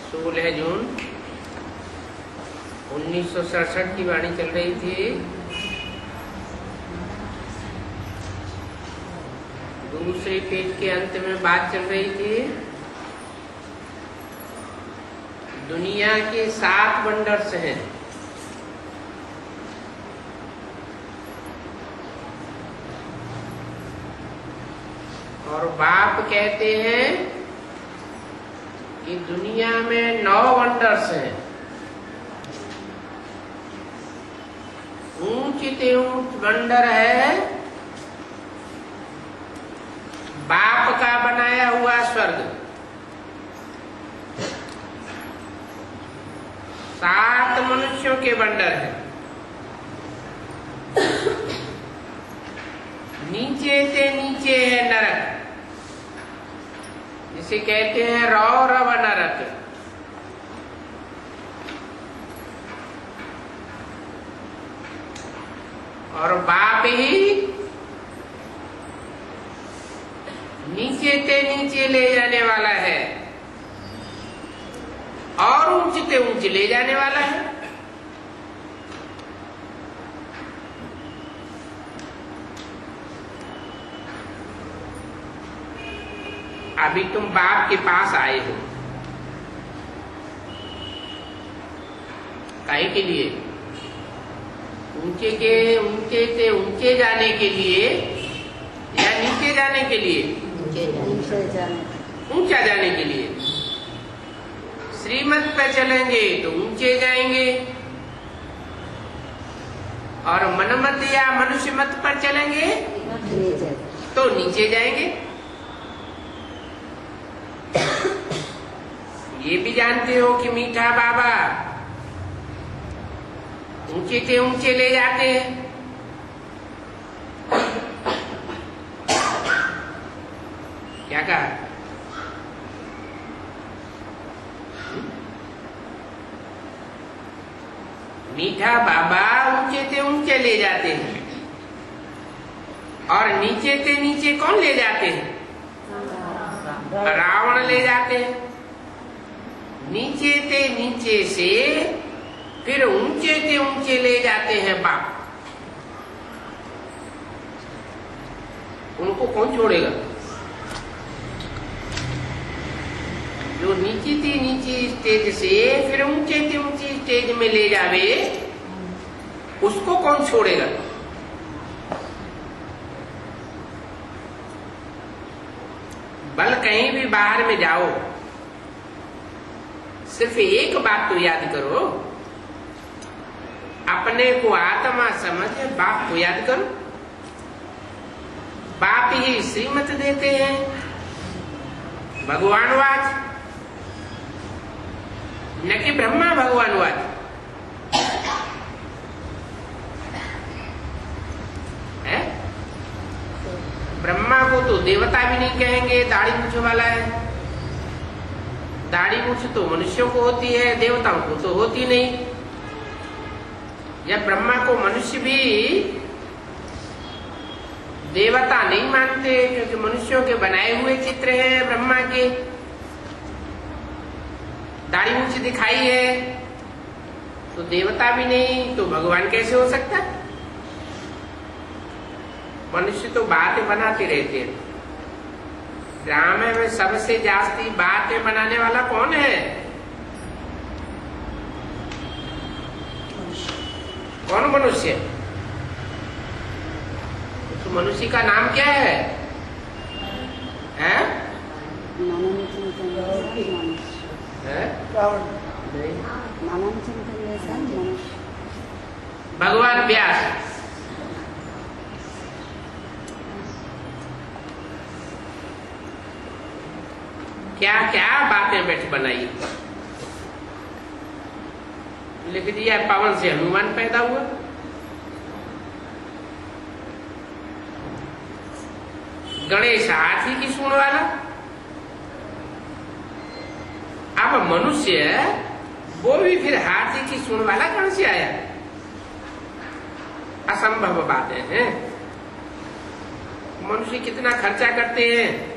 16 जून 1967 की वाणी चल रही थी। दूसरे पेज के अंत में बात चल रही थी दुनिया के 7 वंडर्स हैं। और बाप कहते हैं कि दुनिया में 9 वंडर्स हैं। ऊंचते ऊंच वंडर है बाप का बनाया हुआ स्वर्ग। 7 मनुष्यों के वंडर है। नीचे से नीचे है नरक, जिसे कहते हैं रौरव नरक। और बाप ही नीचे से नीचे ले जाने वाला है और ऊंचे से ऊंचे ले जाने वाला है। अभी तुम बाप के पास आए हो, काहे के लिए? ऊंचे से ऊंचे जाने के लिए या नीचे जाने के लिए? ऊंचा जाने के लिए। श्रीमत पे चलेंगे तो ऊंचे जाएंगे, और मनमत या मनुष्य मत पर चलेंगे तो नीचे जाएंगे। ये भी जानते हो कि मीठा बाबा ऊंचे से ऊंचे ले जाते हैं। क्या कहा? मीठा बाबा ऊंचे से ऊंचे ले जाते हैं, और नीचे से नीचे कौन ले जाते हैं? रावण ले जाते हैं। नीचे से नीचे से फिर ऊंचे से ऊंचे ले जाते हैं बाप। उनको कौन छोड़ेगा? जो नीचे से नीचे स्टेज से फिर ऊंचे से ऊंचे स्टेज में ले जावे, उसको कौन छोड़ेगा? बल कहीं भी बाहर में जाओ, सिर्फ एक बात तो याद करो, अपने को आत्मा समझ बाप को याद करो। बाप ही श्रीमत देते हैं, भगवानवाद, न कि ब्रह्मा भगवानवाद। है? ब्रह्मा को तो देवता भी नहीं कहेंगे, दाढ़ी मूछ वाला है। दाढ़ी मूछ तो मनुष्यों को होती है, देवताओं को तो होती नहीं। जब ब्रह्मा को मनुष्य भी देवता नहीं मानते, क्योंकि मनुष्यों के बनाए हुए चित्र हैं ब्रह्मा के, दाढ़ी मूछ दिखाई है, तो देवता भी नहीं तो भगवान कैसे हो सकता? मनुष्य तो बातें बनाते रहते हैं। ड्रामे में सबसे जास्ती बातें बनाने वाला कौन है? कौन मनुष्य? तो मनुष्य का नाम क्या है? हैं? भगवान व्यास। क्या क्या बातें बैठ बनाई, लिख दिया। पवन से हनुमान पैदा हुआ, गणेश हाथी की सूंड वाला। अब मनुष्य वो भी फिर हाथी की सूंड वाला कहां से आया? असंभव बातें हैं। मनुष्य कितना खर्चा करते हैं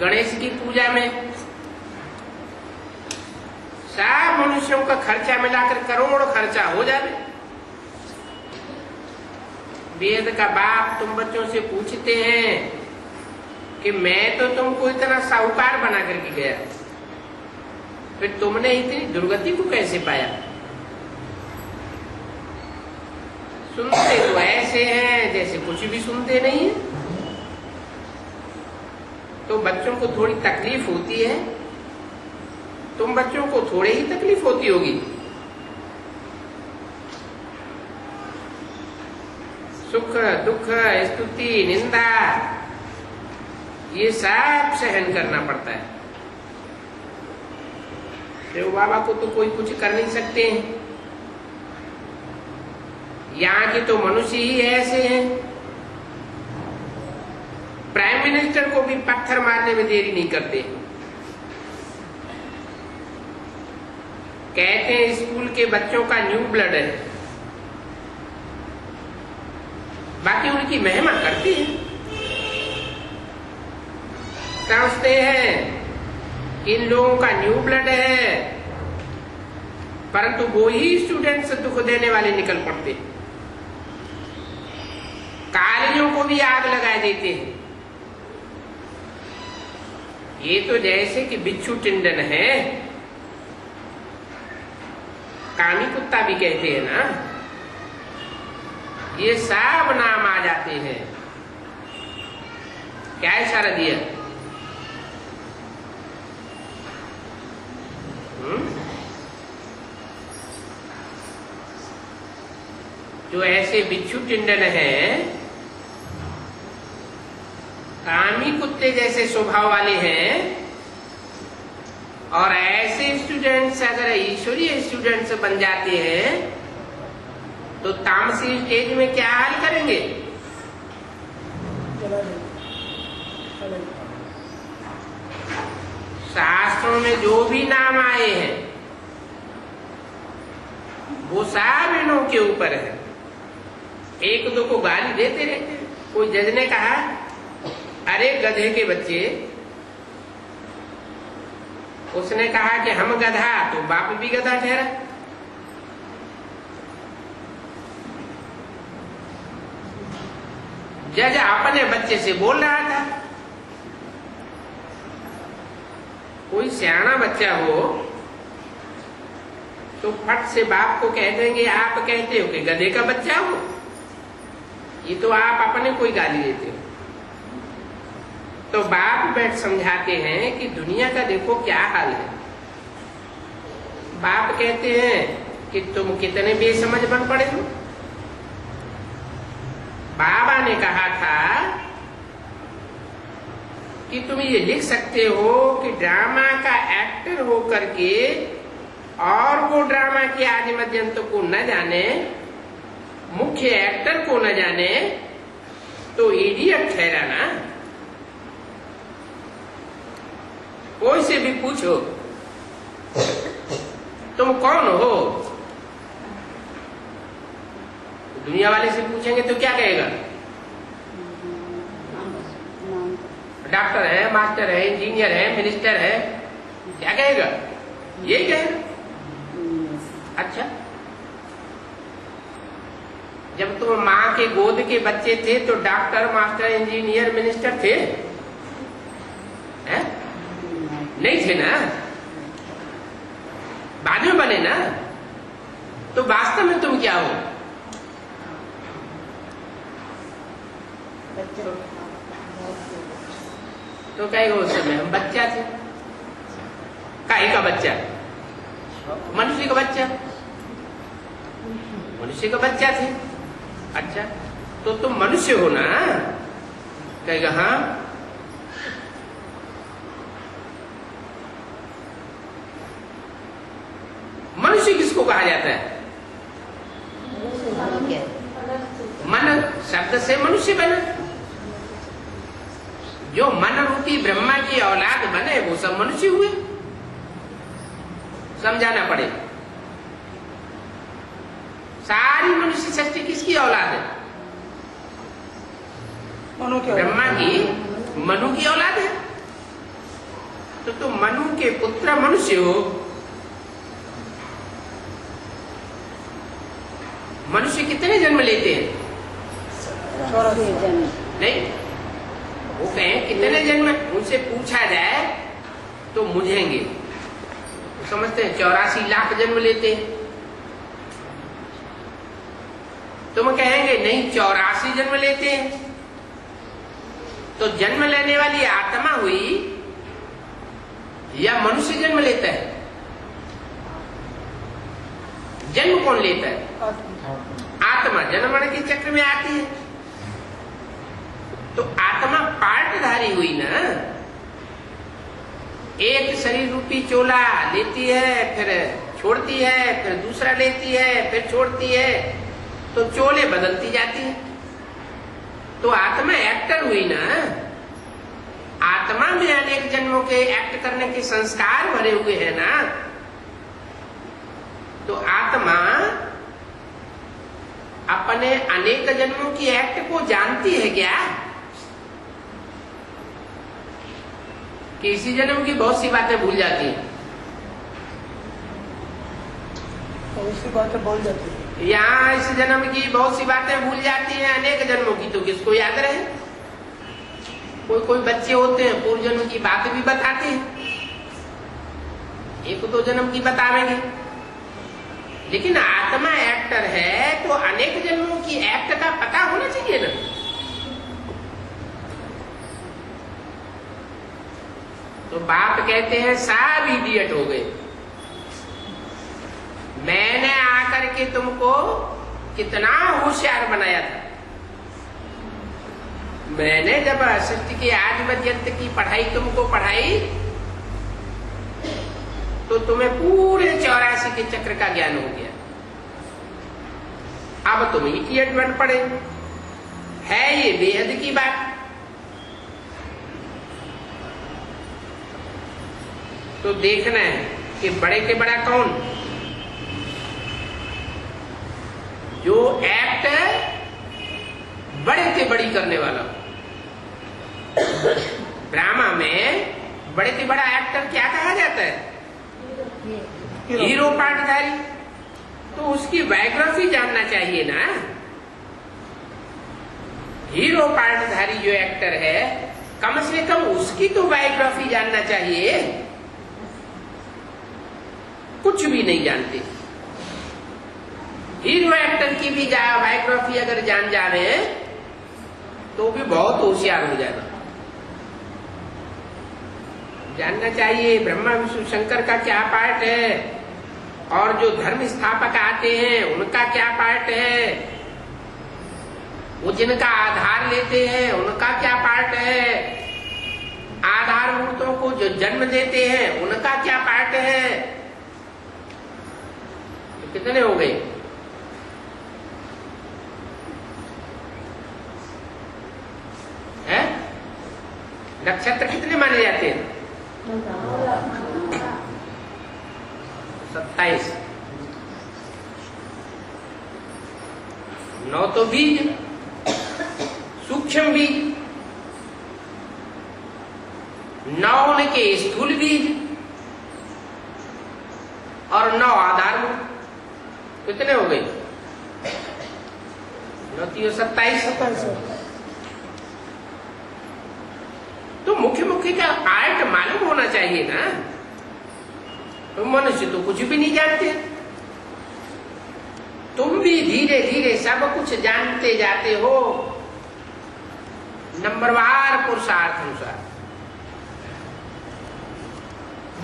गणेश की पूजा में, सब मनुष्यों का खर्चा मिलाकर करोड़ खर्चा हो जाए। वेद का बाप तुम बच्चों से पूछते हैं कि मैं तो तुमको इतना साहूकार बना करके गया, फिर तुमने इतनी दुर्गति को कैसे पाया? सुनते तो ऐसे हैं जैसे कुछ भी सुनते नहीं है। तो बच्चों को थोड़ी तकलीफ होती है, तुम बच्चों को थोड़ी ही तकलीफ होती होगी। सुख दुख स्तुति निंदा ये सब सहन करना पड़ता है। देव बाबा को तो कोई कुछ कर नहीं सकते हैं। यहाँ के तो मनुष्य ही ऐसे हैं। प्राइम मिनिस्टर को भी पत्थर मारने में देरी नहीं करते। कहते हैं स्कूल के बच्चों का न्यू ब्लड है, बाकी उनकी महिमा करते हैं। समझते हैं इन लोगों का न्यू ब्लड है, परंतु वो ही स्टूडेंट्स दुख देने वाले निकल पड़ते हैं। कॉलेजों को भी आग लगा देते हैं। ये तो जैसे कि बिच्छू टिंडन है, कामी कुत्ता भी कहते हैं ना, ये सब नाम आ जाते हैं। क्या इशारा दिया? जो ऐसे बिच्छू टिंडन है, कामी कुत्ते जैसे स्वभाव वाले हैं, और ऐसे स्टूडेंट्स अगर ईश्वरीय स्टूडेंट्स बन जाते हैं तो तामसी स्टेज में क्या हाल करेंगे? शास्त्रों में जो भी नाम आए हैं वो सब इनों के ऊपर है। एक दो को गाली देते रहते हैं। कोई जज ने कहा, अरे गधे के बच्चे, उसने कहा कि हम गधा, तो बाप भी गधा ठहरा। जज अपने बच्चे से बोल रहा था। कोई सियाना बच्चा हो तो फट से बाप को कह देंगे, आप कहते हो कि गधे का बच्चा हो, ये तो आप अपने कोई गाली देते हो। तो बाप बैठ समझाते हैं कि दुनिया का देखो क्या हाल है। बाप कहते हैं कि तुम कितने बेसमझ बन पड़े हो। बाबा ने कहा था कि तुम ये लिख सकते हो कि ड्रामा का एक्टर हो करके और वो ड्रामा के आदि मध्यंत को न जाने, मुख्य एक्टर को न जाने, तो इडियट ठहरा ना। कोई से भी पूछो तुम कौन हो, दुनिया वाले से पूछेंगे तो क्या कहेगा? डॉक्टर है, मास्टर है, इंजीनियर है, मिनिस्टर है, क्या कहेगा? ये कहेगा। अच्छा, जब तुम माँ के गोद के बच्चे थे तो डॉक्टर, मास्टर, इंजीनियर, मिनिस्टर थे? है? नहीं थे ना, बाद में बने ना। तो वास्तव में तुम क्या हो? तो कहेगा उस समय हम बच्चा थे। काहे का बच्चा? मनुष्य का बच्चा। मनुष्य का बच्चा थे। अच्छा, तो तुम मनुष्य हो ना? कहेगा हाँ। मनुष्य किसको कहा जाता है? मन शब्द से मनुष्य बना। जो मन रूपी ब्रह्मा की औलाद बने वो सब मनुष्य हुए। समझाना पड़े, सारी मनुष्य सृष्टि किसकी औलाद है? ब्रह्मा की, मनु की औलाद है। तो तुम मनु के पुत्र मनुष्य हो। कितने जन्म लेते हैं? 84 जन्म। नहीं, वो कहें कितने जन्म, उनसे पूछा जाए तो मुझेंगे। वो समझते हैं 84 लाख जन्म लेते हैं। तुम कहेंगे नहीं 84 जन्म लेते हैं। तो जन्म लेने वाली आत्मा हुई या मनुष्य जन्म लेता है? जन्म कौन लेता है? आत्मा जन्म मरण के चक्र में आती है। तो आत्मा पार्टधारी हुई ना, एक शरीर रूपी चोला लेती है, फिर छोड़ती है, फिर दूसरा लेती है, फिर छोड़ती है, तो चोले बदलती जाती है। तो आत्मा एक्टर हुई ना। आत्मा में अनेक जन्मों के एक्ट करने के संस्कार भरे हुए हैं ना। तो आत्मा अपने अनेक जन्मों की एक्ट को जानती है क्या? कि इसी जन्म की बहुत सी बातें भूल जाती है, उसी बातें बोल जाती है। यहाँ इस जन्म की बहुत सी बातें भूल जाती हैं, अनेक जन्मों की तो किसको याद रहे? कोई कोई बच्चे होते हैं पूर्व जन्म की बात भी बताते हैं, एक दो जन्म की बतावेंगे। लेकिन आत्मा एक्टर है तो अनेक जन्मों की एक्ट का पता होना चाहिए ना। तो बाप कहते हैं सब इडियट हो गए। मैंने आकर के तुमको कितना होशियार बनाया था। मैंने जब सृष्टि के आदि पर्यंत की पढ़ाई तुमको पढ़ाई तो तुम्हें पूरे 84 के चक्र का ज्ञान हो गया। अब तुम इडियट बन पड़े। है ये बेहद की बात। तो देखना है कि बड़े के बड़ा कौन, जो एक्ट बड़े से बड़ी करने वाला। ड्रामा में बड़े से बड़ा एक्टर क्या कहा जाता है? हीरो पार्टधारी। तो उसकी बायोग्राफी जानना चाहिए ना। हीरो पार्टधारी जो एक्टर है कम से कम उसकी तो बायोग्राफी जानना चाहिए। कुछ भी नहीं जानते। हीरो एक्टर की भी बायोग्राफी अगर जान जावे तो भी बहुत होशियार हो जाएगा। जानना चाहिए ब्रह्मा विष्णु शंकर का क्या पार्ट है, और जो धर्म स्थापक आते हैं उनका क्या पार्ट है, वो जिनका आधार लेते हैं उनका क्या पार्ट है, आधारभूतों को जो जन्म देते हैं उनका क्या पार्ट है। तो कितने हो गए? नक्षत्र कितने माने जाते हैं? 27। 9 तो बीज, सूक्ष्म बीज, 9 उनके स्थूल बीज और 9 आधारभूत। कितने हो गए? 9 3 27। तो मुख्य मुख्य का पार्ट मालूम होना चाहिए ना। तो मनुष्य तो कुछ भी नहीं जानते। तुम भी धीरे धीरे सब कुछ जानते जाते हो, नंबरवार पुरुषार्थ अनुसार।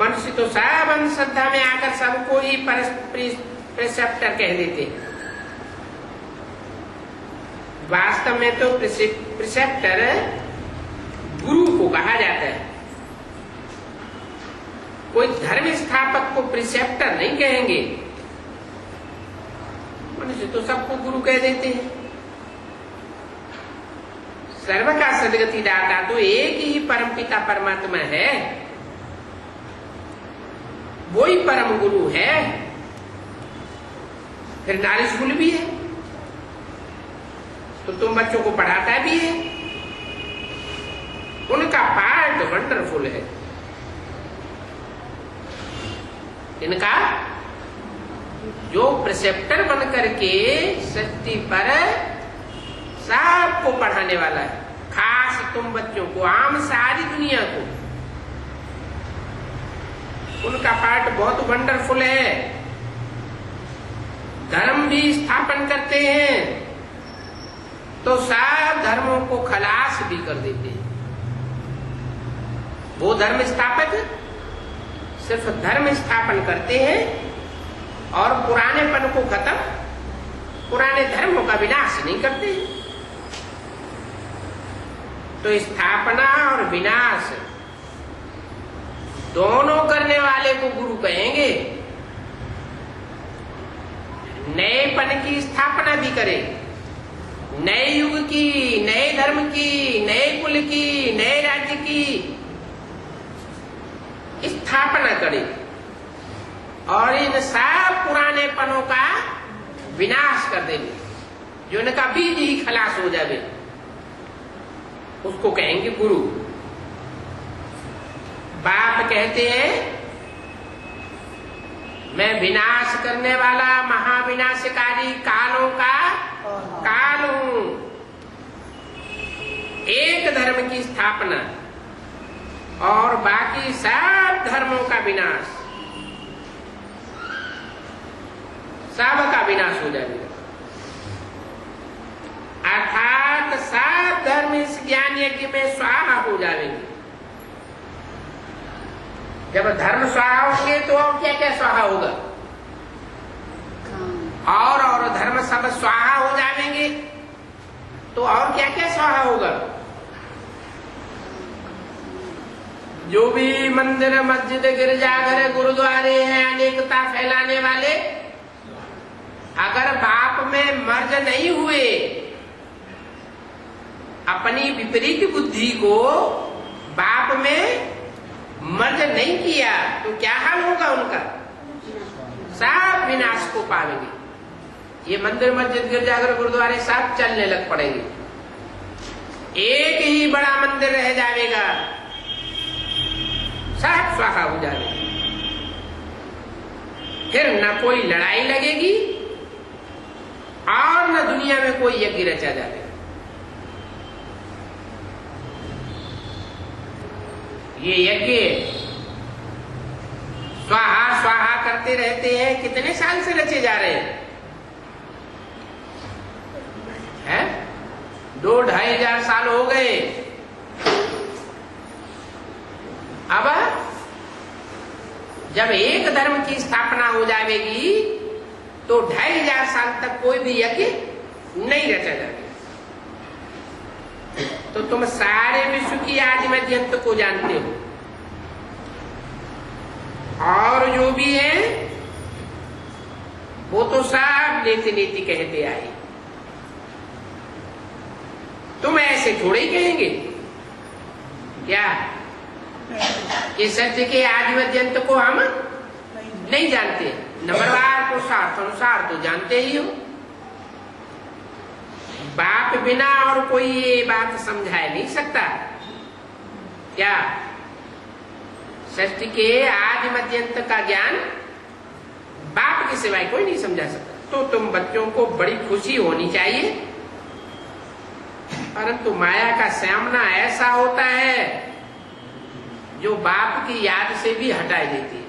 मनुष्य तो सब अंधश्रद्धा में आकर सबको ही प्रिसेप्टर कह देते। वास्तव में तो प्रिसेप्टर गुरु को कहा जाता है। कोई धर्म स्थापक को प्रिसेप्टर नहीं कहेंगे। मनुष्य तो सबको गुरु कह देते हैं। सर्व का सदगति दाता तो एक ही परमपिता परमात्मा है, वही परम गुरु है। फिर नॉलेजफुल भी है, तो तुम बच्चों को पढ़ाता भी है। उनका पार्ट वंडरफुल है। इनका जो प्रिसेप्टर बन करके सृष्टि पर सबको पढ़ाने वाला है, खास तुम बच्चों को, आम सारी दुनिया को। उनका पाठ बहुत वंडरफुल है। धर्म भी स्थापन करते हैं तो सब धर्मों को खलास भी कर देते हैं। वो धर्म स्थापक सिर्फ धर्म स्थापन करते हैं और पुरानेपन को खत्म, पुराने धर्मों का विनाश नहीं करते। तो स्थापना और विनाश दोनों करने वाले को गुरु कहेंगे। नएपन की स्थापना भी करे, नए युग की, नए धर्म की, नए कुल की, नए राज्य की स्थापना करे और इन सब पुराने पनों का विनाश कर देंगे, जो इनका बीज ही खलास हो जाए, उसको कहेंगे गुरु। बाप कहते हैं मैं विनाश करने वाला महाविनाशकारी कालों का काल हूं। एक धर्म की स्थापना और बाकी सब धर्मों का विनाश, सबका विनाश हो जाएगा। अर्थात सब धर्म इस ज्ञान यज्ञ में स्वाहा हो जाएंगे। जब धर्म स्वाहा होंगे तो और क्या क्या स्वाहा होगा, और धर्म सब स्वाहा हो जाएंगे तो और क्या क्या स्वाहा होगा। जो भी मंदिर, मस्जिद, गिरजाघर, गुरुद्वारे हैं अनेकता फैलाने वाले, अगर बाप में मर्ज नहीं हुए, अपनी विपरीत बुद्धि को बाप में मर्ज नहीं किया तो क्या हाल होगा उनका, सब विनाश को पाएंगे। ये मंदिर, मस्जिद, गिरजाघर, गुरुद्वारे सब चलने लग पड़ेंगे। एक ही बड़ा मंदिर रह जाएगा, सब स्वाहा हो जाएगा। फिर न कोई लड़ाई लगेगी और न दुनिया में कोई यज्ञ रचा जाएगा। ये यज्ञ स्वाहा स्वाहा करते रहते हैं, कितने साल से रचे जा रहे हैं? 2-2.5 साल हो गए। अब जब एक धर्म की स्थापना हो जाएगी तो 2.5 साल तक कोई भी यज्ञ नहीं रचा जाएगा। तो तुम सारे विश्व की आदि मध्यंत को जानते हो, और जो भी है वो तो सब नीति नीति कहते आए। तुम ऐसे थोड़े ही कहेंगे क्या कि सत्य के आदि मध्यंत को हम नहीं जानते? नंबरवार को स्वार्थ अनुसार तो जानते ही हो। बाप बिना और कोई ये बात समझा नहीं सकता क्या? सृष्टि के आदि मध्यंत का ज्ञान बाप के सिवाय कोई नहीं समझा सकता। तो तुम बच्चों को बड़ी खुशी होनी चाहिए, परंतु माया का सामना ऐसा होता है जो बाप की याद से भी हटा देती है।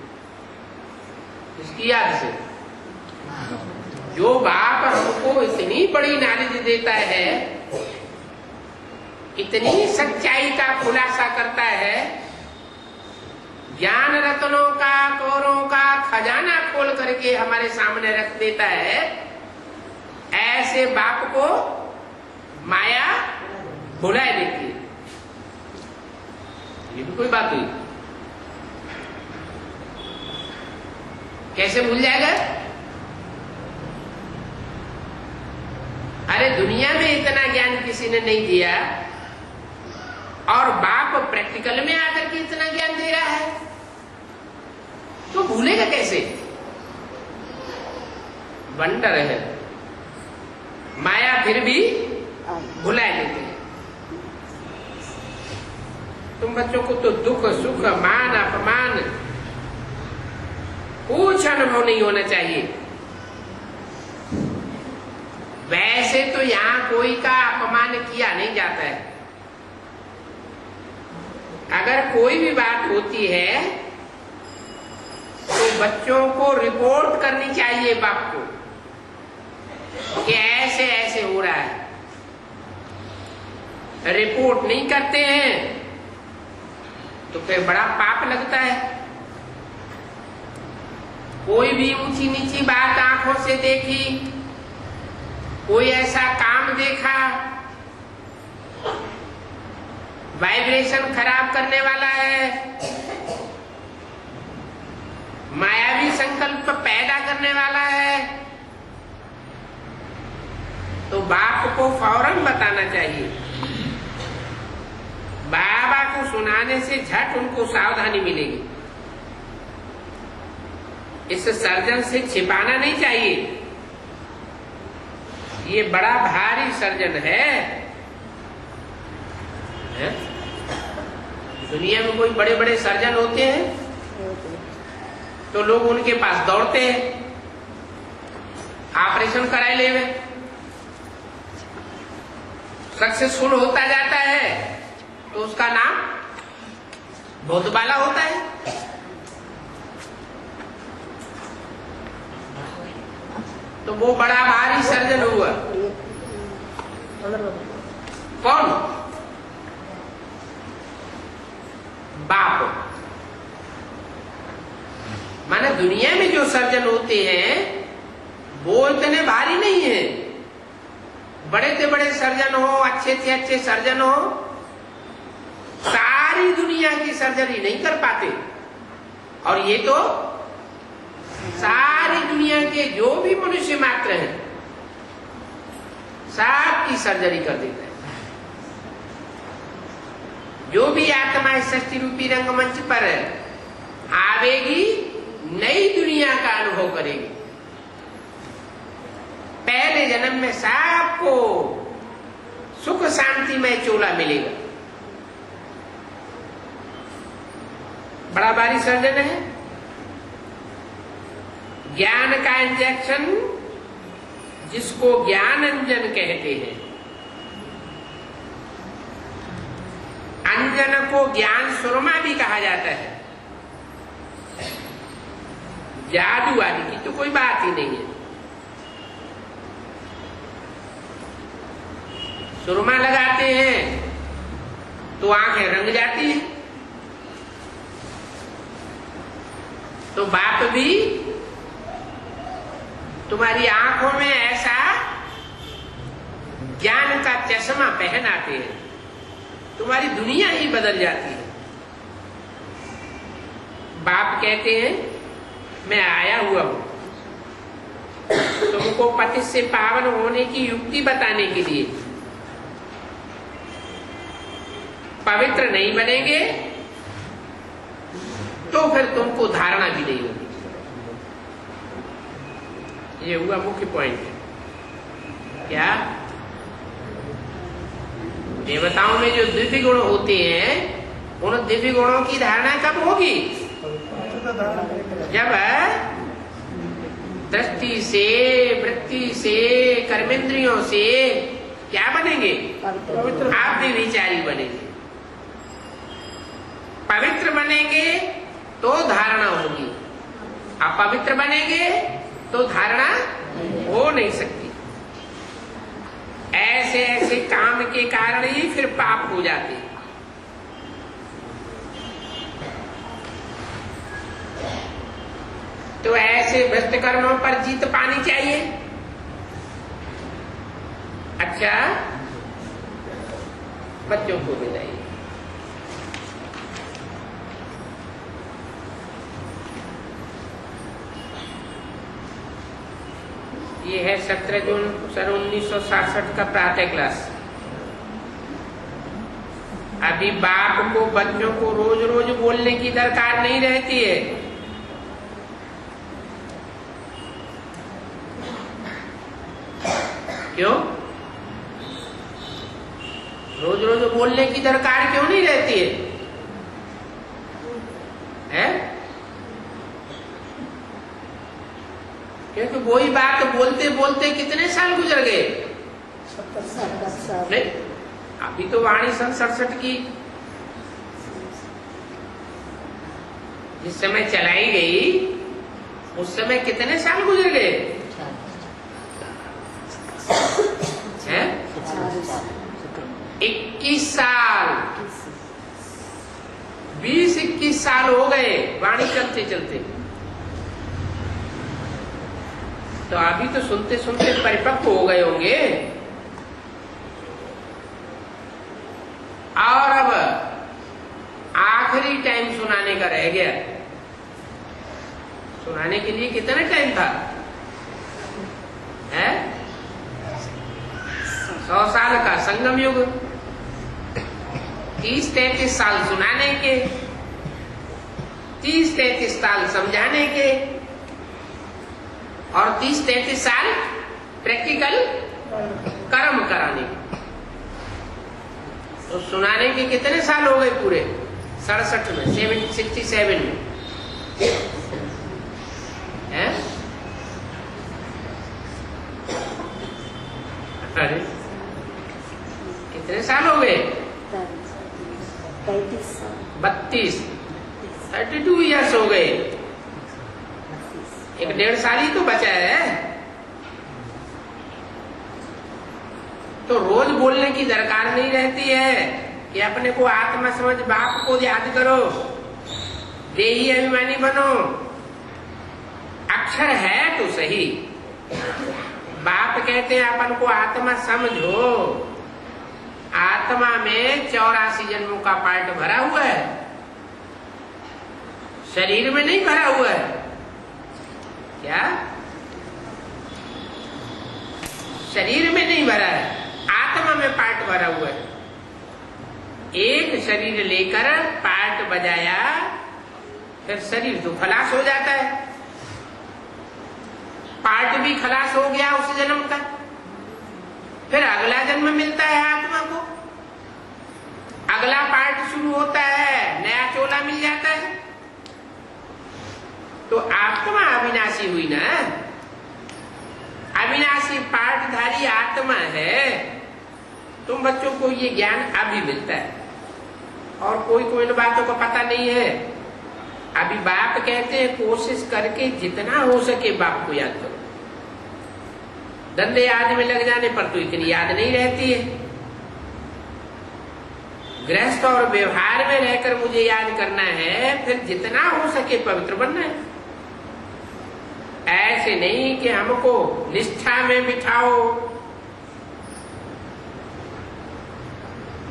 इसकी याद से जो बाप हमको इतनी बड़ी नॉलेज देता है, इतनी सच्चाई का खुलासा करता है, ज्ञान रत्नों का, कौरों का खजाना खोल करके हमारे सामने रख देता है, ऐसे बाप को माया भुला देती है। ये भी कोई बात हुई? कैसे भूल जाएगा? अरे दुनिया में इतना ज्ञान किसी ने नहीं दिया और बाप प्रैक्टिकल में आकर के इतना ज्ञान दे रहा है, तो भूलेगा कैसे? वंडर है, माया फिर भी भुला देती है। तुम बच्चों को तो दुख सुख मान अपमान कुछ अनुभव नहीं होना चाहिए। वैसे तो यहाँ कोई का अपमान किया नहीं जाता है। अगर कोई भी बात होती है तो बच्चों को रिपोर्ट करनी चाहिए बाप को कि ऐसे ऐसे हो रहा है। रिपोर्ट नहीं करते हैं तो फिर बड़ा पाप लगता है। कोई भी ऊंची नीची बात आंखों से देखी, कोई ऐसा काम देखा वाइब्रेशन खराब करने वाला है, मायावी संकल्प पैदा करने वाला है, तो बाप को फौरन बताना चाहिए। बाबा को सुनाने से झट उनको सावधानी मिलेगी। इस सर्जन से छिपाना नहीं चाहिए। ये बड़ा भारी सर्जन है? दुनिया में कोई बड़े बड़े सर्जन होते हैं तो लोग उनके पास दौड़ते हैं, ऑपरेशन कराए ले वे, सक्सेसफुल होता जाता है तो उसका नाम बहुत बाला होता है। तो वो बड़ा भारी सर्जन हुआ। कौन? बाप। माने दुनिया में जो सर्जन होते हैं वो इतने भारी नहीं है। बड़े से बड़े सर्जन हो, अच्छे से अच्छे सर्जन हो, सारी दुनिया की सर्जरी नहीं कर पाते। और ये तो सारी दुनिया के जो भी मनुष्य मात्र हैं सब की सर्जरी कर देता है। जो भी आत्मा इस सृष्टि रूपी रंगमंच पर आवेगी नई दुनिया का अनुभव करेगी। पहले जन्म में सबको सुख शांति में चोला मिलेगा। बड़ा भारी सर्जन है। ज्ञान का इंजेक्शन जिसको ज्ञान अंजन कहते हैं, अंजन को ज्ञान सुरमा भी कहा जाता है। जादू आदि की तो कोई बात ही नहीं है। सुरमा लगाते हैं तो आंखें रंग जाती है। तो बाप भी तुम्हारी आंखों में ऐसा ज्ञान का चश्मा पहनाते हैं, तुम्हारी दुनिया ही बदल जाती है। बाप कहते हैं मैं आया हुआ हूं तुमको पति से पावन होने की युक्ति बताने के लिए। पवित्र नहीं बनेंगे तो फिर तुमको धारणा भी नहीं होगी। ये हुआ मुख्य पॉइंट। क्या देवताओं में जो दिव्य गुण होते हैं उन दिव्य गुणों की धारणा कब होगी? जब दृष्टि से, वृत्ति से, कर्मेंद्रियों से क्या बनेंगे? आप भी विचारी बनेंगे। पवित्र बनेंगे तो धारणा होगी, अपवित्र बनेंगे तो धारणा हो नहीं सकती। ऐसे ऐसे काम के कारण ही फिर पाप हो जाते हैं। तो ऐसे भ्रष्ट कर्मों पर जीत पानी चाहिए। अच्छा, बच्चों को बताइए। ये है 17 जून सन 1967 का प्रातः क्लास। अभी बाप को बच्चों को रोज रोज बोलने की दरकार नहीं रहती है। क्यों? रोज रोज बोलने की दरकार क्यों नहीं रहती है? क्योंकि वही बात बोलते बोलते कितने साल गुजर गए? 70 साल। नहीं, अभी तो वाणी सन 67 की जिस समय चलाई गई उस समय कितने साल गुजर गए हैं? 21 साल, 20-21 साल हो गए वाणी चलते चलते। तो अभी तो सुनते सुनते परिपक्व हो गए होंगे। और अब आखिरी टाइम सुनाने का रह गया। सुनाने के लिए कितना टाइम था? है 100 साल का संगम युग, 30-33 साल सुनाने के, 30-33 साल समझाने के और 30-33 साल प्रैक्टिकल कर्म कराने के। तो सुनाने के कितने साल हो गए पूरे? 67 में, 67 में है? अरे कितने साल हो गए? 32, 32 ईयर्स हो गए। 1.5 साल ही तो बचा है। तो रोज बोलने की दरकार नहीं रहती है कि अपने को आत्मा समझ, बाप को याद करो, देही अभिमानी बनो। अक्षर है तो सही, बाप कहते हैं अपन को आत्मा समझो। आत्मा में 84 जन्मों का पार्ट भरा हुआ है, शरीर में नहीं भरा हुआ है। क्या? शरीर में नहीं भरा है, आत्मा में पार्ट भरा हुआ है। एक शरीर लेकर पार्ट बजाया, फिर शरीर तो खलास हो जाता है। पार्ट भी खलास हो गया उस जन्म का, फिर अगला जन्म मिलता है आत्मा को, अगला पार्ट शुरू होता है, नया चोला मिल जाता है। तो आत्मा अविनाशी हुई ना, अविनाशी पार्टधारी आत्मा है। तुम बच्चों को ये ज्ञान अभी मिलता है और कोई कोई इन बातों को पता नहीं है। अभी बाप कहते हैं कोशिश करके जितना हो सके बाप को याद करो। धंधे आदि में लग जाने पर तो इतनी याद नहीं रहती है। गृहस्थ और व्यवहार में रहकर मुझे याद करना है, फिर जितना हो सके पवित्र बनना है। ऐसे नहीं कि हमको निष्ठा में बिठाओ,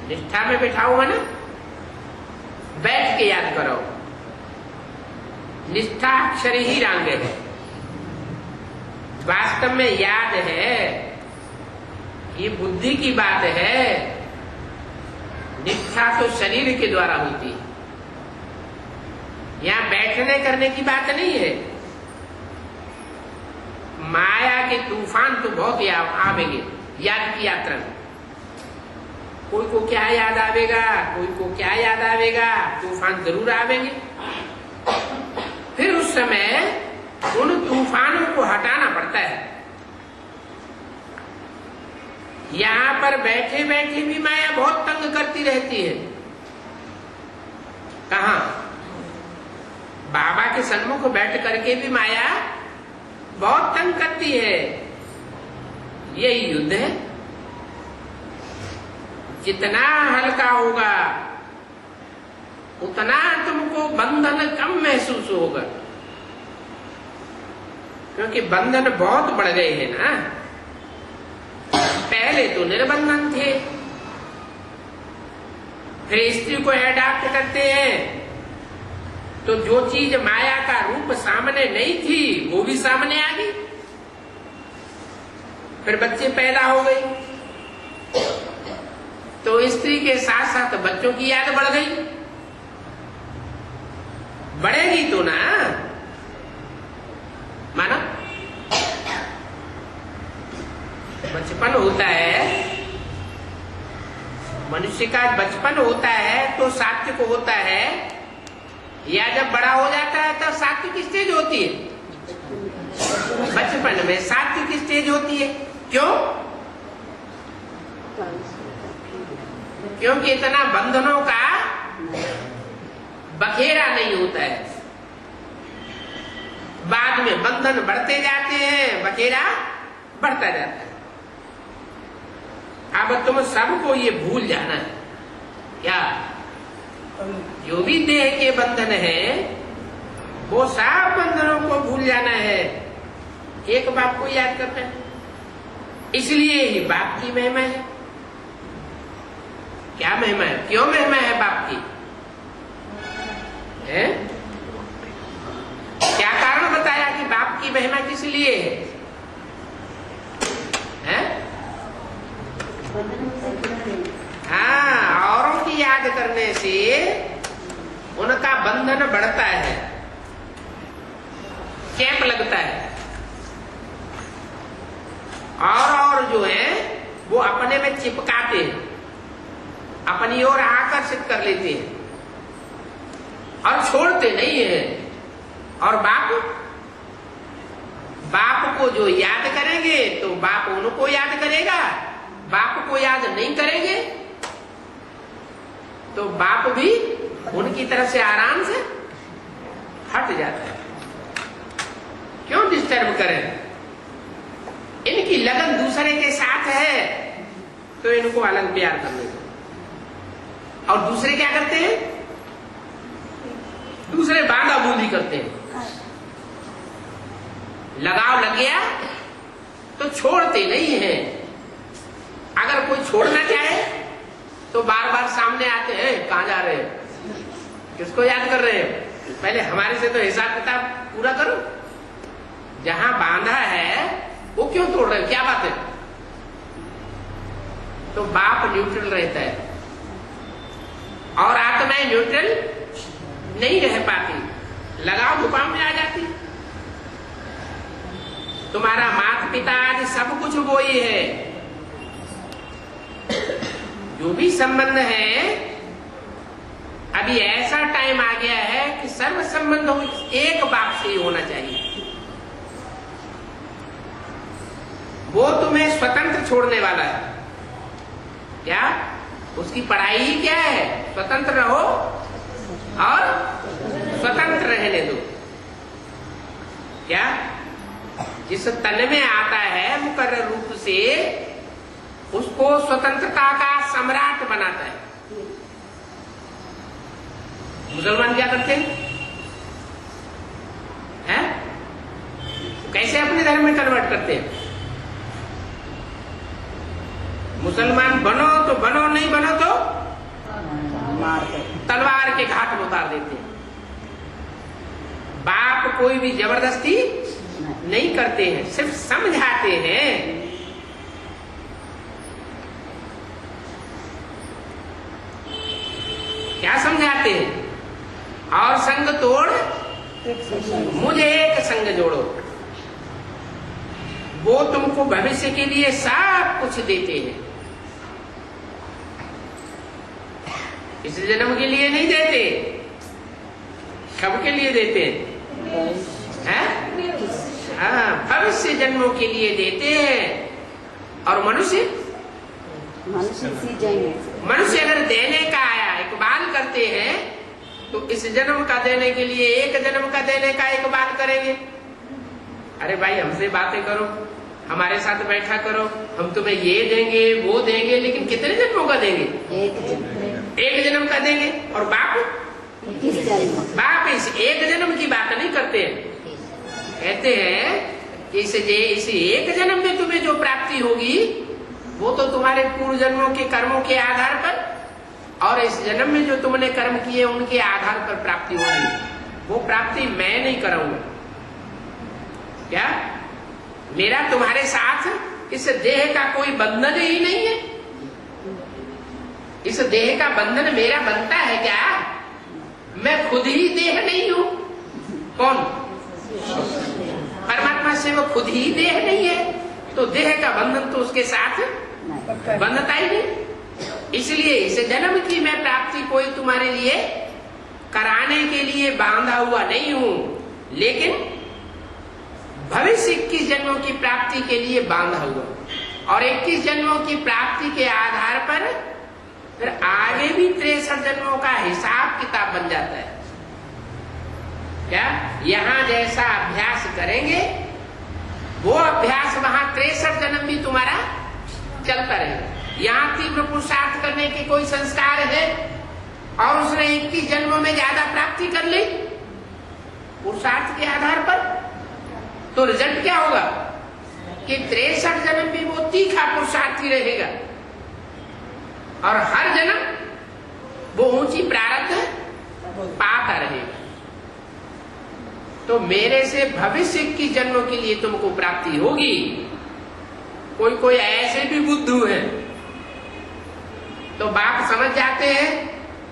निष्ठा में बिठाओ है ना, बैठ के याद करो। निष्ठा अक्षर ही रंग है, वास्तव में याद है, ये बुद्धि की बात है। निष्ठा तो शरीर के द्वारा होती है, यहां बैठने करने की बात नहीं है। माया के तूफान तो बहुत आवेंगे याद की यात्रा में। कोई को क्या याद आवेगा, कोई को क्या याद आवेगा, तूफान जरूर आवेंगे। फिर उस समय उन तूफानों को हटाना पड़ता है। यहां पर बैठे बैठे भी माया बहुत तंग करती रहती है। कहां? बाबा के सन्मुख बैठ करके भी माया बहुत तंग करती है। यही युद्ध है। जितना हल्का होगा उतना तुमको बंधन कम महसूस होगा, क्योंकि बंधन बहुत बढ़ गए हैं ना। पहले तो निर्बंधन थे, फिर स्त्री को अडॉप्ट करते हैं तो जो चीज माया का रूप सामने नहीं थी वो भी सामने आ गई। फिर बच्चे पैदा हो गए तो स्त्री के साथ साथ बच्चों की याद बढ़ गई। बढ़ेगी तो ना, माना बचपन होता है, मनुष्य का बचपन होता है तो सात्विक होता है, या जब बड़ा हो जाता है तब सात्विक स्टेज होती है। बचपन में सात्विक स्टेज होती है। क्यों? क्योंकि इतना बंधनों का बखेरा नहीं होता है। बाद में बंधन बढ़ते जाते हैं, बखेरा बढ़ता जाता है। अब तुम सबको ये भूल जाना है। क्या? जो भी देह के बंधन है वो सब बंधनों को भूल जाना है, एक बाप को याद करना है। इसलिए ही बाप की महिमा है। क्या महिमा है? क्यों महिमा है बाप की? है? क्या कारण बताया कि बाप की महिमा किस लिए है? हाँ, औरों की याद करने से उनका बंधन बढ़ता है, चैप लगता है, और जो है वो अपने में चिपकाते हैं, अपनी ओर आकर्षित कर लेते हैं और छोड़ते नहीं है। और बाप को जो याद करेंगे तो बाप उनको याद करेगा, बाप को याद नहीं करेंगे तो बाप भी उनकी तरफ से आराम से हट जाता है। क्यों डिस्टर्ब करें? इनकी लगन दूसरे के साथ है तो इनको अलग प्यार करने दो। और दूसरे क्या करते हैं? दूसरे बांधा बूंदी करते हैं। लगाव लग गया तो छोड़ते नहीं है। अगर कोई छोड़ना चाहे तो बार बार सामने आते हैं, कहां जा रहे हैं, किसको याद कर रहे हैं, पहले हमारे से तो हिसाब किताब पूरा करो। जहां बांधा है वो क्यों तोड़ रहे हो, क्या बात है? तो बाप न्यूट्रल रहता है और आत्माएं न्यूट्रल नहीं रह पाती, लगाव झुकाव में आ जाती। तुम्हारा माता पिता आदि सब कुछ वो ही है। जो भी संबंध है, अभी ऐसा टाइम आ गया है कि सर्व संबंध एक बाप से ही होना चाहिए। वो तुम्हें स्वतंत्र छोड़ने वाला है। क्या? उसकी पढ़ाई ही क्या है? स्वतंत्र रहो और स्वतंत्र रहने दो। क्या? जिस तन में आता है मुकर्रर रूप से, उसको स्वतंत्रता का सम्राट बनाता है। मुसलमान क्या करते हैं? कैसे अपने धर्म में कन्वर्ट करते हैं? मुसलमान बनो तो बनो, नहीं बनो तो तलवार के घाट में उतार देते हैं। बाप कोई भी जबरदस्ती नहीं करते हैं, सिर्फ समझाते हैं। क्या समझाते हैं? और संग तोड़ मुझे एक संग जोड़ो। वो तुमको भविष्य के लिए सब कुछ देते हैं, इस जन्म के लिए नहीं देते, सबके लिए देते हैं। हाँ, भविष्य जन्मों के लिए देते हैं। और मनुष्य मनुष्य अगर देने का आया, इकबाल करते हैं तो इस जन्म का देने के लिए एक जन्म का देने का इकबाल करेंगे। अरे भाई, हमसे बातें करो, हमारे साथ बैठा करो, हम तुम्हें ये देंगे वो देंगे, लेकिन कितने जन्मों का देंगे? एक जन्म का देंगे। और बाप इस एक जन्म की बात नहीं करते हैं। कहते हैं कि इस एक जन्म में तुम्हें जो प्राप्ति होगी वो तो तुम्हारे पूर्व जन्मों के कर्मों के आधार पर, और इस जन्म में जो तुमने कर्म किए उनके आधार पर प्राप्ति होगी। वो प्राप्ति मैं नहीं कराऊंगा। क्या? मेरा तुम्हारे साथ इस देह का कोई बंधन ही नहीं है। इस देह का बंधन मेरा बनता है क्या? मैं खुद ही देह नहीं हूं। कौन? परमात्मा से वो खुद ही देह नहीं है, तो देह का बंधन तो उसके साथ बंधता ही नहीं। इसलिए इस जन्म की मैं प्राप्ति कोई तुम्हारे लिए कराने के लिए बांधा हुआ नहीं हूं, लेकिन भविष्य 21 जन्मों की प्राप्ति के लिए बांधा हुआ, और 21 जन्मों की प्राप्ति के आधार पर फिर आगे भी 63 जन्मों का हिसाब किताब बन जाता है। क्या यहां जैसा अभ्यास करेंगे वो अभ्यास वहां 63 जन्म भी तुम्हारा चलता रहेगा। यहां तीव्र पुरुषार्थ करने के कोई संस्कार है और उसने 21 जन्मों में ज्यादा प्राप्ति कर ली पुरुषार्थ के आधार पर, तो रिजल्ट क्या होगा कि 63 जन्म भी वो तीखा पुरुषार्थी रहेगा और हर जन्म वो ऊंची प्रारब्ध पाता रहेगा। तो मेरे से भविष्य 21 जन्मों के लिए तुमको प्राप्ति होगी। कोई कोई ऐसे भी बुद्धू हैं तो बाप समझ जाते हैं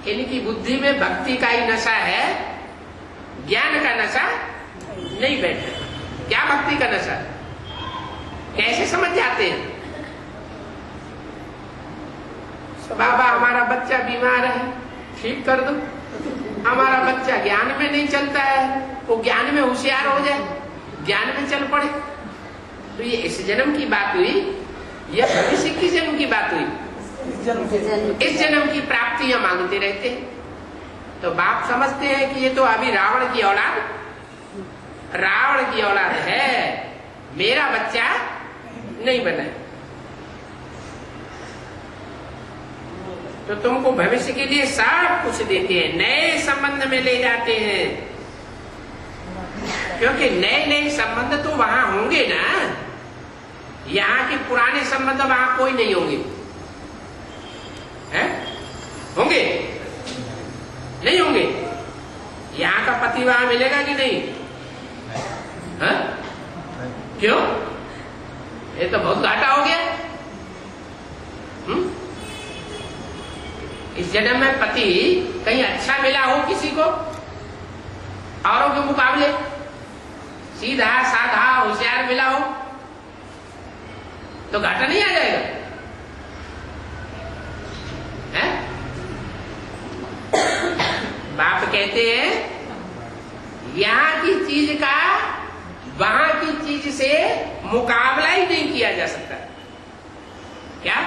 इनकी बुद्धि में भक्ति का ही नशा है, ज्ञान का नशा नहीं बैठा। क्या भक्ति का नशा, कैसे समझ जाते हैं? बाबा हमारा बच्चा बीमार है, ठीक कर दो। हमारा बच्चा ज्ञान में नहीं चलता है, वो ज्ञान में होशियार हो जाए, ज्ञान में चल पड़े। तो ये इस जन्म की बात हुई या भविष्य की जन्म की बात हुई? इस जन्म की प्राप्तियां मांगते रहते हैं। तो बाप समझते हैं कि ये तो अभी रावण की औलाद है, मेरा बच्चा नहीं बना। तो तुमको भविष्य के लिए सब कुछ देते हैं, नए संबंध में ले जाते हैं, क्योंकि नए नए संबंध तो वहां होंगे ना। यहाँ के पुराने संबंध वहां कोई नहीं होंगे, हैं? होंगे नहीं होंगे? यहाँ का पति वहां मिलेगा कि नहीं? है? क्यों? ये तो बहुत घाटा हो गया। इस जन्म में पति कहीं अच्छा मिला हो किसी को औरों के मुकाबले, सीधा साधा होशियार मिला हो तो घाटा नहीं आ जाएगा? है? बाप कहते हैं यहाँ की चीज का वहां की चीज से मुकाबला ही नहीं किया जा सकता। क्या?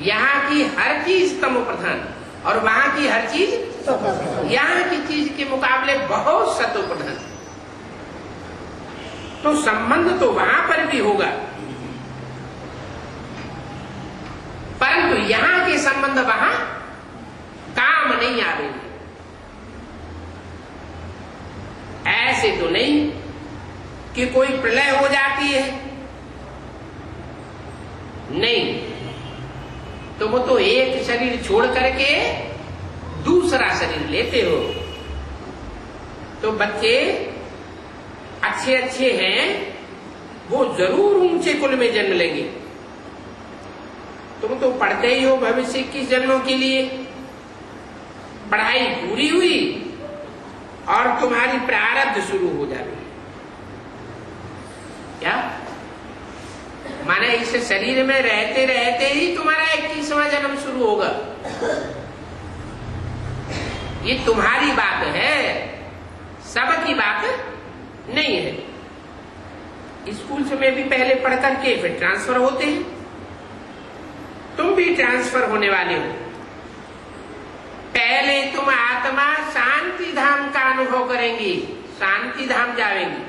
यहाँ की हर चीज तमो प्रधान और वहां की हर चीज यहाँ की चीज के मुकाबले बहुत सतो प्रधान। तो संबंध तो वहां पर भी होगा, परंतु यहाँ के संबंध वहां काम नहीं आवेंगे। ऐसे तो नहीं कि कोई प्रलय हो जाती है, नहीं, तो वो तो एक शरीर छोड़ करके दूसरा शरीर लेते हो। तो बच्चे अच्छे अच्छे हैं, वो जरूर ऊंचे कुल में जन्म लेंगे। तुम तो पढ़ते ही हो भविष्य 21 जन्मों के लिए, पढ़ाई पूरी हुई और तुम्हारी प्रारब्ध शुरू हो जाएगी। क्या माने इस शरीर में रहते रहते ही तुम्हारा 21वां जन्म शुरू होगा। ये तुम्हारी बात है, सबकी बात नहीं है। स्कूल में भी पहले पढ़ करके फिर ट्रांसफर होते हैं, तुम भी ट्रांसफर होने वाले हो। पहले तुम आत्मा शांति धाम का अनुभव करेंगी, शांति धाम जावेंगी।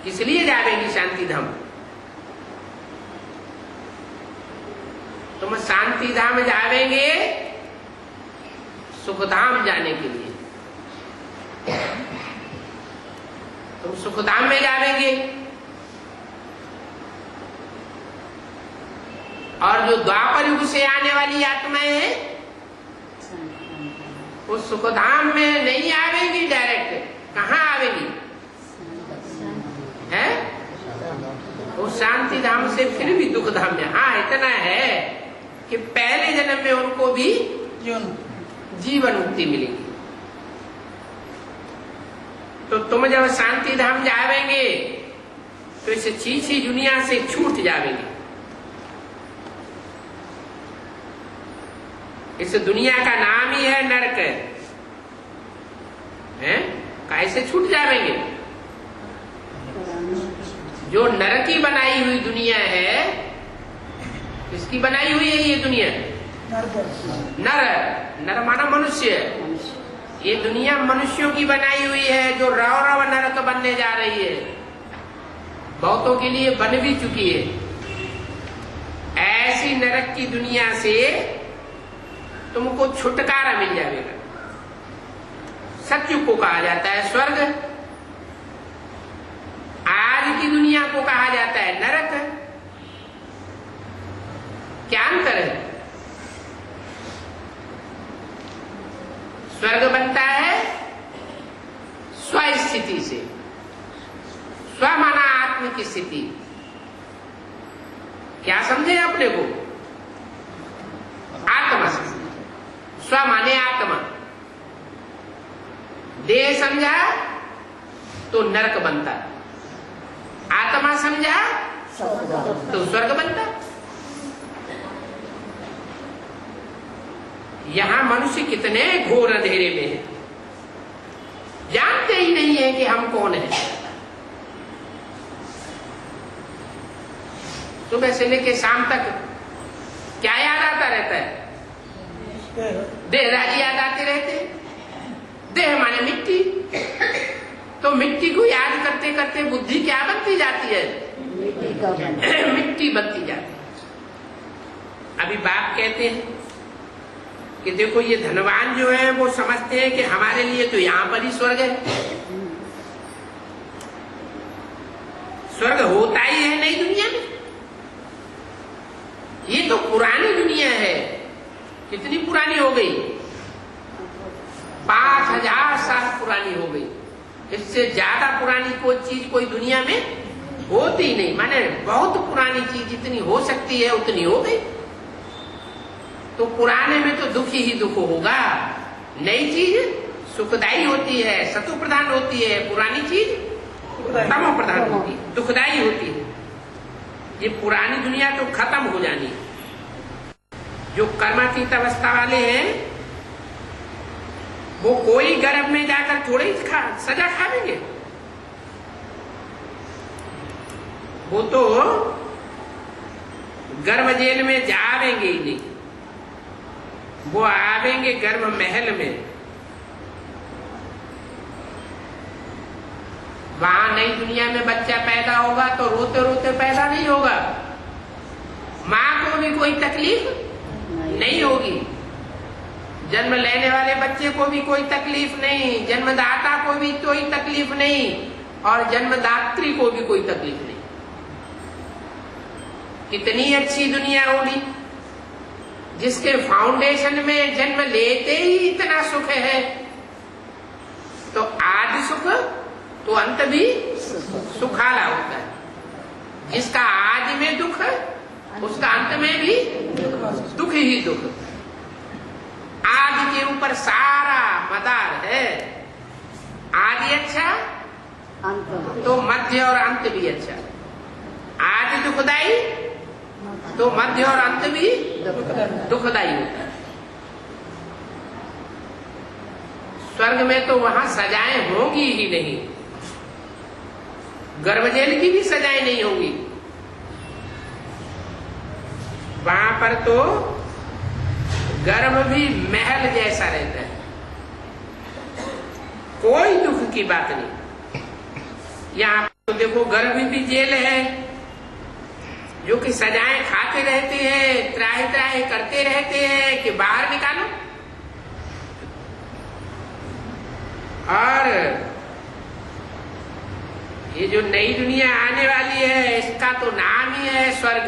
किस लिए जावेंगी शांति धाम? तुम शांति धाम जावेंगे सुखधाम जाने के लिए। तुम सुखधाम में जावेंगे और जो द्वापर युग से आने वाली आत्माएं हैं वो सुखधाम में नहीं आवेंगी डायरेक्ट। कहाँ आवेंगी? है वो शांति धाम से फिर भी दुख धाम में। हाँ, इतना है कि पहले जन्म में उनको भी जीवन मुक्ति मिलेगी। तो तुम जब शांति धाम जावेंगे तो इस छीछी दुनिया से छूट जावेंगे। इस दुनिया का नाम ही है नरक, है? कैसे छूट जावेंगे? जो नर की बनाई हुई दुनिया है, किसकी बनाई हुई है ये दुनिया? नर, नर माना मनुष्य। ये दुनिया मनुष्यों की बनाई हुई है, जो रव रव नरक बनने जा रही है, बहुतों के लिए बन भी चुकी है। ऐसी नरक की दुनिया से तुमको छुटकारा मिल जाएगा। सत्युग को कहा जाता है स्वर्ग, आज की दुनिया को कहा जाता है नरक। क्या अंतर है? स्वर्ग बनता है स्व स्थिति से, स्व माना आत्म की स्थिति। क्या समझे अपने को? आत्मा, स्व माने आत्मा। देह समझा तो नरक बनता, आत्मा समझा तो स्वर्ग बनता। यहां मनुष्य कितने घोर अंधेरे में है, जानते ही नहीं है कि हम कौन है। सुबह से लेके शाम तक क्या याद आता रहता है? देहराजी याद आते रहते। देह माने मिट्टी, तो मिट्टी को याद करते करते बुद्धि क्या बनती जाती है? मिट्टी बनती जाती है। अभी बाप कहते हैं कि देखो ये धनवान जो है वो समझते हैं कि हमारे लिए तो यहां पर ही स्वर्ग है। स्वर्ग होता ही है नई दुनिया में। ये तो पुरानी दुनिया है। कितनी पुरानी हो गई? 5000 साल पुरानी हो गई। इससे ज्यादा पुरानी कोई चीज कोई दुनिया में होती ही नहीं। माने बहुत पुरानी चीज जितनी हो सकती है उतनी हो गई। तो पुराने में तो दुख ही दुख होगा, नई चीज सुखदायी होती है, सत्व प्रधान होती है, पुरानी चीज तमो प्रधान होती है, दुखदायी होती है। ये पुरानी दुनिया तो खत्म हो जानी है। जो कर्मातीत अवस्था वाले हैं वो कोई गर्भ में जाकर थोड़े ही सजा खाएंगे। वो तो गर्भ जेल में जावेंगे ही नहीं, वो आवेंगे गर्भ महल में। वहां नई दुनिया में बच्चा पैदा होगा तो रोते रोते पैदा नहीं होगा, मां को भी कोई तकलीफ नहीं होगी, जन्म लेने वाले बच्चे को भी कोई तकलीफ नहीं, जन्मदाता को भी कोई तकलीफ नहीं, और जन्मदात्री को भी कोई तकलीफ नहीं। कितनी अच्छी दुनिया होगी जिसके फाउंडेशन में जन्म लेते ही इतना सुख है। तो आदि सुख तो अंत भी सुखाला होता है। जिसका आदि में दुख उसका अंत में भी दुख ही दुख। आदि के ऊपर सारा मदार है। आदि अच्छा तो मध्य और अंत भी अच्छा। आदि दुखदाई तो मध्य और अंत भी दुखदाई होता है। स्वर्ग में तो वहां सजाएं होंगी ही नहीं, गर्भजेल की भी सजाएं नहीं होंगी। वहां पर तो गर्भ भी महल जैसा रहता है, कोई दुख की बात नहीं। यहाँ तो देखो गर्भ भी जेल है, जो कि सजाएं खाते रहते हैं, त्राही त्राही करते रहते हैं कि बाहर निकालो। और ये जो नई दुनिया आने वाली है इसका तो नाम ही है स्वर्ग।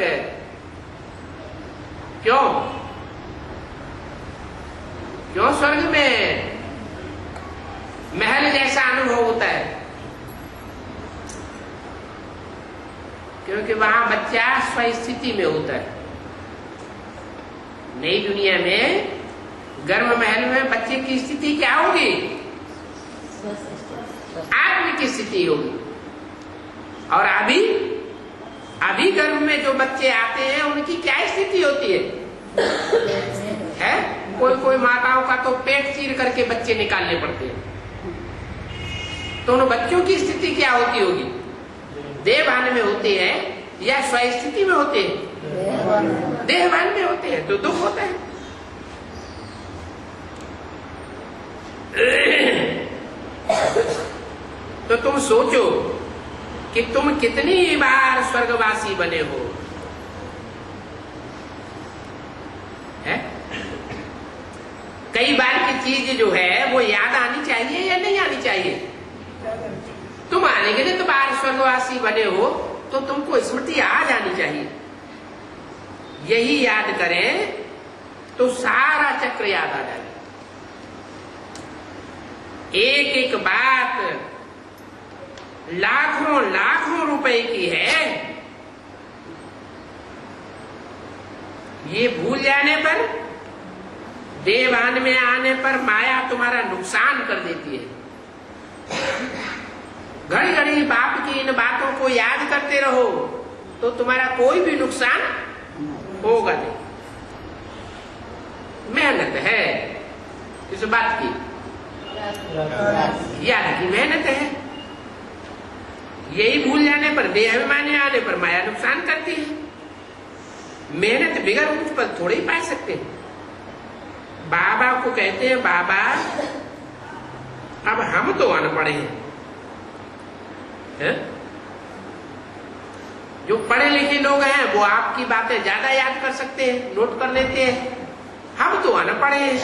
क्यों? क्यों स्वर्ग में महल जैसा अनुभव होता है? क्योंकि वहां बच्चा स्वस्थिति में होता है। नई दुनिया में गर्भ महल में बच्चे की स्थिति क्या होगी? आत्म की स्थिति होगी। और अभी गर्भ में जो बच्चे आते हैं उनकी क्या स्थिति होती है? कोई माताओं का तो पेट चीर करके बच्चे निकालने पड़ते हैं। तो उन बच्चों की स्थिति क्या होती होगी? देहभान में होते हैं या स्वस्थिति में होते हैं? देहभान में होते हैं तो दुख होता है। तो तुम सोचो कि तुम कितनी बार स्वर्गवासी बने हो, है? कई बार की चीज जो है वो याद आनी चाहिए या नहीं आनी चाहिए? तुम आने के लिए तो बार स्वर्गवासी बने हो तो तुमको स्मृति आ जानी चाहिए। यही याद करें तो सारा चक्र याद आ जाए। एक एक बात लाखों लाखों रुपए की है, ये भूल जाने पर, देवान में आने पर माया तुम्हारा नुकसान कर देती है। घड़ी घड़ी बाप की इन बातों को याद करते रहो तो तुम्हारा कोई भी नुकसान होगा नहीं। मेहनत है इस बात की, याद की मेहनत है। यही भूल जाने पर, देहाभिमानी आने पर माया नुकसान करती है। मेहनत बिगड़ उस पर थोड़े ही पा सकते हैं। बाबा को कहते हैं, बाबा अब हम तो अनपढ़े हैं, जो पढ़े लिखे लोग हैं वो आपकी बातें ज्यादा याद कर सकते हैं, नोट कर लेते हैं। हम तो अनपढ़ हैं,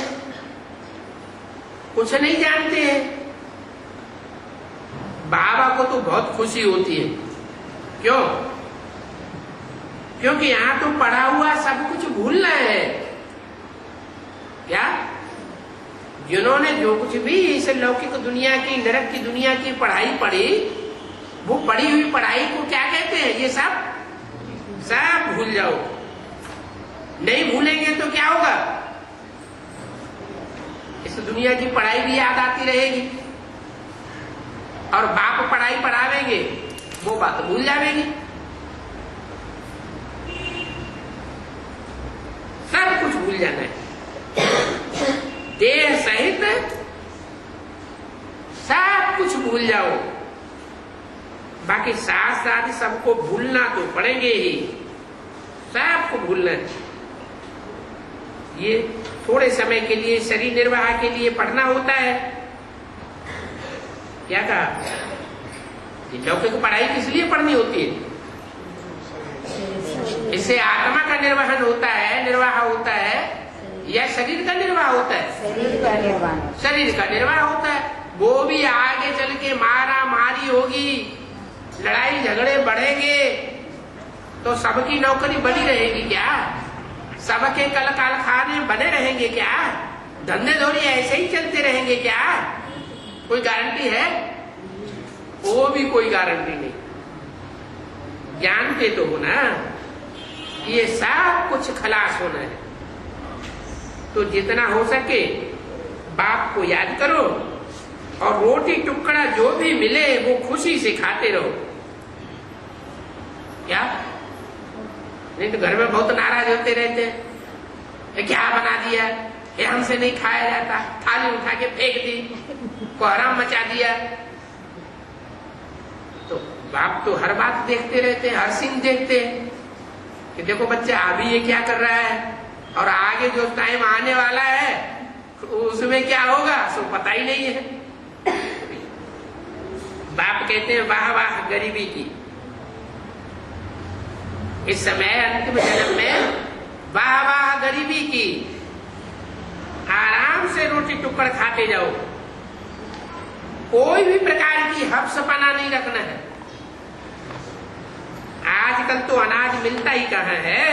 कुछ नहीं जानते हैं। बाबा को तो बहुत खुशी होती है। क्यों? क्योंकि यहां तो पढ़ा हुआ सब कुछ भूलना है। क्या? जिन्होंने जो कुछ भी इस लौकिक दुनिया की, नरक की दुनिया की पढ़ाई पढ़ी, वो पढ़ी हुई पढ़ाई को क्या कहते हैं? ये सब भूल जाओ। नहीं भूलेंगे तो क्या होगा? इस दुनिया की पढ़ाई भी याद आती रहेगी और बाप पढ़ाई पढ़ावेंगे, वो बात भूल जाएगी। सब कुछ भूल जाना है, देह सहित सब कुछ भूल जाओ। बाकी साथ साथ सबको भूलना तो पड़ेंगे ही, सबको भूलना है। ये थोड़े समय के लिए शरीर निर्वाह के लिए पढ़ना होता है। क्या कहा? लौकिक पढ़ाई किस लिए पढ़नी होती है? इससे आत्मा का निर्वहन होता है, निर्वाह होता है, या शरीर का निर्वाह होता है? शरीर का निर्वाह होता है। वो भी आगे चल के मारा मारी होगी, लड़ाई झगड़े बढ़ेंगे तो सबकी नौकरी बनी रहेगी क्या? सबके कल कारखाने बने रहेंगे क्या? धंधे धोरी ऐसे ही चलते रहेंगे क्या? कोई गारंटी है? वो भी कोई गारंटी नहीं। जानते तो हो ना, ये सब कुछ खलास होना है। तो जितना हो सके बाप को याद करो और रोटी टुकड़ा जो भी मिले वो खुशी से खाते रहो। क्या? नहीं तो घर में बहुत नाराज होते रहते हैं, ये क्या बना दिया, ये हमसे नहीं खाया जाता, थाली उठा के फेंक दी, कोहराम मचा दिया। तो बाप तो हर बात देखते रहते हैं, हर सीन देखते हैं कि देखो बच्चा अभी ये क्या कर रहा है और आगे जो टाइम आने वाला है उसमें क्या होगा सो पता ही नहीं है। बाप कहते हैं वाह वाह गरीबी की। इस समय अंतिम जन्म में वाह वाह गरीबी की, आराम से रोटी टुकड़ खाते जाओ, कोई भी प्रकार की हफ्सपना नहीं रखना है। आजकल तो अनाज मिलता ही कहाँ है?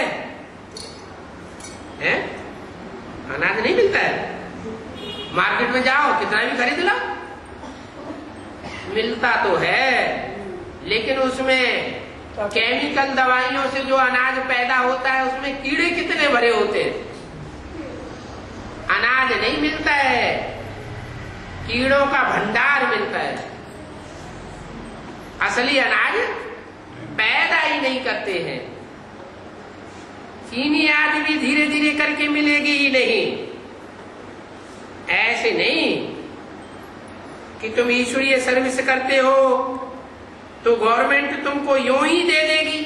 अनाज नहीं मिलता है। मार्केट में जाओ कितना भी खरीद लो, मिलता तो है लेकिन उसमें केमिकल दवाइयों से जो अनाज पैदा होता है उसमें कीड़े कितने भरे होते हैं। अनाज नहीं मिलता है, कीड़ों का भंडार मिलता है। असली अनाज पैदा ही नहीं करते हैं। चीनी आदि धीरे धीरे करके मिलेगी ही नहीं। ऐसे नहीं कि तुम ईश्वरीय सर्विस करते हो तो गवर्नमेंट तुमको यूं ही दे देगी।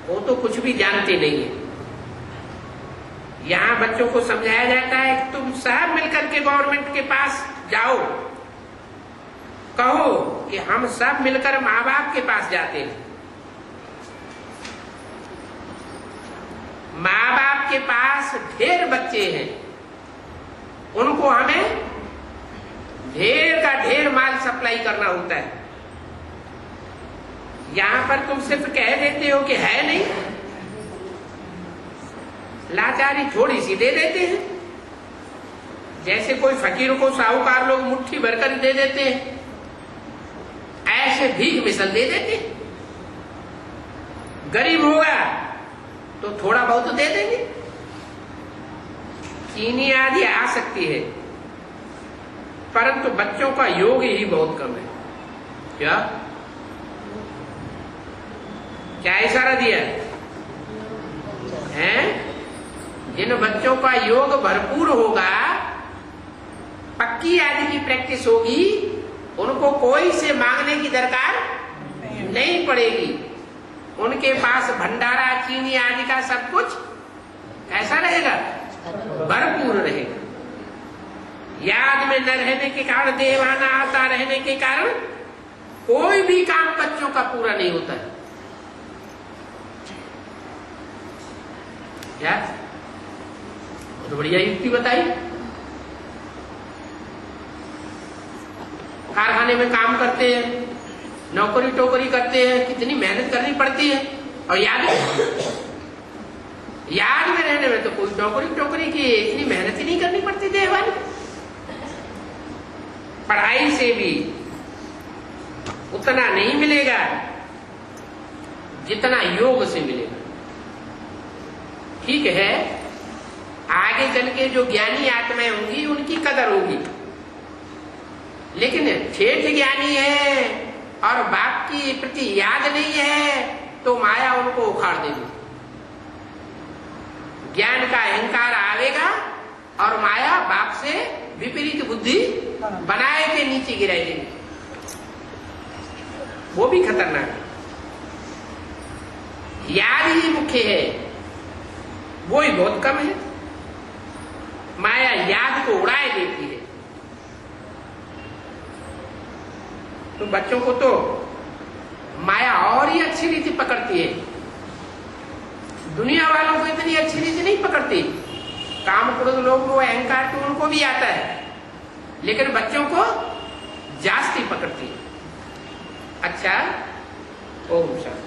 वो तो कुछ भी जानते नहीं है। यहां बच्चों को समझाया जाता है कि तुम सब मिलकर के गवर्नमेंट के पास जाओ, कहो कि हम सब मिलकर माँ बाप के पास जाते हैं। माँ बाप के पास ढेर बच्चे हैं, उनको हमें ढेर का ढेर माल सप्लाई करना होता है। यहां पर तुम सिर्फ कह देते हो कि है नहीं, लाचारी थोड़ी सी दे देते हैं। जैसे कोई फकीर को साहूकार लोग मुट्ठी भरकर दे देते हैं, ऐसे भीख मिसल दे देते हैं। गरीब होगा तो थोड़ा बहुत दे देंगे, चीनी आदि आ सकती है, परंतु बच्चों का योग ही बहुत कम है। क्या क्या इशारा दिया है? जिन बच्चों का योग भरपूर होगा, पक्की आदि की प्रैक्टिस होगी, उनको कोई से मांगने की दरकार नहीं पड़ेगी। उनके पास भंडारा चीनी आदि का सब कुछ कैसा रहेगा? भरपूर रहेगा। याद में न रहने के कारण, देवाना आता रहने के कारण कोई भी काम बच्चों का पूरा नहीं होता है। क्या तो बढ़िया युक्ति बताई। कारखाने में काम करते हैं, नौकरी टोकरी करते हैं, कितनी मेहनत करनी पड़ती है, और याद में रहने में तो कोई नौकरी टोकरी की इतनी मेहनत ही नहीं करनी पड़ती। देवानी पढ़ाई से भी उतना नहीं मिलेगा जितना योग से मिलेगा। ठीक है, आगे चल के जो ज्ञानी आत्माएं होंगी उनकी कदर होगी, लेकिन ठेठ ज्ञानी है और बाप की प्रति याद नहीं है तो माया उनको उखाड़ देगी। ज्ञान का अहंकार आवेगा और माया बाप से विपरीत बुद्धि बनाए के नीचे गिराई देगी। वो भी खतरनाक है। याद ही मुख्य है, वो ही बहुत कम है। माया याद को उड़ाए देती है। तो बच्चों को तो माया और ही अच्छी रीति पकड़ती है। दुनिया वालों को इतनी अच्छी रीति नहीं पकड़ती। काम क्रोध लोग वो अहंकार तो उनको भी आता है, लेकिन बच्चों को जास्ती पकड़ती है। अच्छा, ओम शांति।